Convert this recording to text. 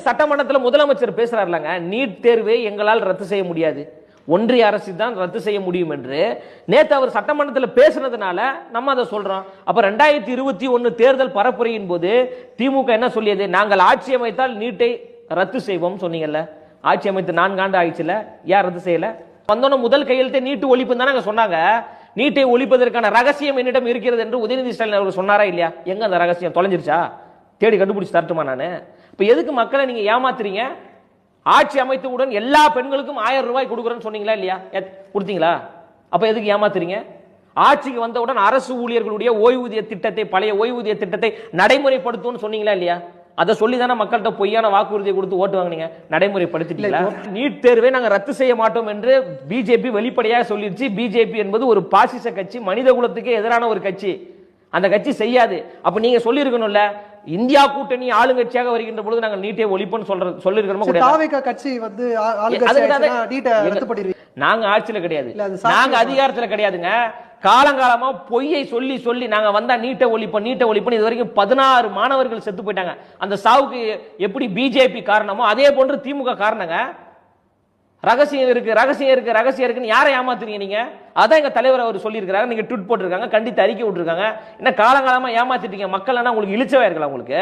சட்டமன்றத்தில் முதலமைச்சர் பேசுறாருலங்க, நீட் தேர்வை எங்களால் ரத்து செய்ய முடியாது, ஒன்றிய அரசு தான் ரத்து செய்ய முடியும் என்று நேத்து அவர் சட்டமன்றத்தில் பேசுனதுனால நம்ம அதை சொல்றோம். அப்ப 2021 தேர்தல் பரப்புரையின் போது திமுக என்ன சொல்லியது? நாங்கள் ஆட்சி அமைத்தால் நீட்டை ரத்து செய்வோம் சொன்னீங்கல்ல. ஆட்சி அமைத்து 4 ஆண்டு ஆயிடுச்சுல, ஏன் ரத்து செய்யல? வந்தோன்னு முதல் கையெழுத்தை நீட்டு ஒழிப்பு தானே சொன்னாங்க. நீட்டை ஒழிப்பதற்கான ரகசியம் என்னிடம் இருக்கிறது என்று உதயநிதி ஸ்டாலின் அவர்கள் சொன்னாரா இல்லையா? எங்க அந்த ரகசியம் தொலைஞ்சிருச்சா? தேடி கண்டுபிடிச்சு தரட்டுமா நானு? இப்ப எதுக்கு மக்களை நீங்க ஏமாத்துறீங்க? ஆட்சி அமைத்தவுடன் எல்லா பெண்களுக்கும் 1000 ரூபாய் கொடுக்குறேன்னு சொன்னீங்களா இல்லையா? கொடுத்தீங்களா? அப்ப எதுக்கு ஏமாத்துறீங்க? ஆட்சிக்கு வந்தவுடன் அரசு ஊழியர்களுடைய ஓய்வூதிய திட்டத்தை, பழைய ஓய்வூதிய திட்டத்தை நடைமுறைப்படுத்தும் சொன்னீங்களா இல்லையா? அதை சொல்லி தானே மக்கள்கிட்ட பொய்யான வாக்குறுதியை கொடுத்து ஓட்டு வாங்கினீங்க. நடைமுறைப்படுத்திட்டீங்களா? நீட் தேர்வை நாங்க ரத்து செய்ய மாட்டோம் என்று பிஜேபி வெளிப்படையாக சொல்லிருச்சு. பிஜேபி என்பது ஒரு பாசிச கட்சி, மனித குலத்துக்கு எதிரான ஒரு கட்சி. அந்த கட்சி செய்யாது. அப்ப நீங்க சொல்லி இருக்கணும்ல, இந்தியா கூட்டணி ஆளுங்கட்சியாக வருகின்ற பொழுது நாங்கள் நீட்டை ஒழிப்போம் சொல்லி இருக்கணுமா? கட்சி வந்து நாங்க ஆட்சியில கிடையாது, நாங்க அதிகாரத்துல கிடையாதுங்க. காலங்காலமா பொய்யை சொல்லி சொல்லி நாங்க வந்தா நீட்டை ஒழிப்போம் நீட்டை ஒழிப்போம். இது வரைக்கும் 16 மாணவர்கள் செத்து போயிட்டாங்க. அந்த சாவுக்கு எப்படி பிஜேபி காரணமோ அதே போன்று திமுக காரணங்க. ரகசியம் இருக்கு ரகசியம் இருக்கு ரகசியம் இருக்குன்னு யாரை ஏமாத்துறீங்க நீங்க? அதான் எங்க தலைவர் அவர் சொல்லி இருக்காங்க. நீங்க ட்வீட் போட்டிருக்காங்க, கண்டித்து அறிக்கை விட்டுருக்காங்க. என்ன காலங்காலமா ஏமாத்திட்டீங்க மக்கள்? உங்களுக்கு இழிச்சவா இருக்கலாம் உங்களுக்கு.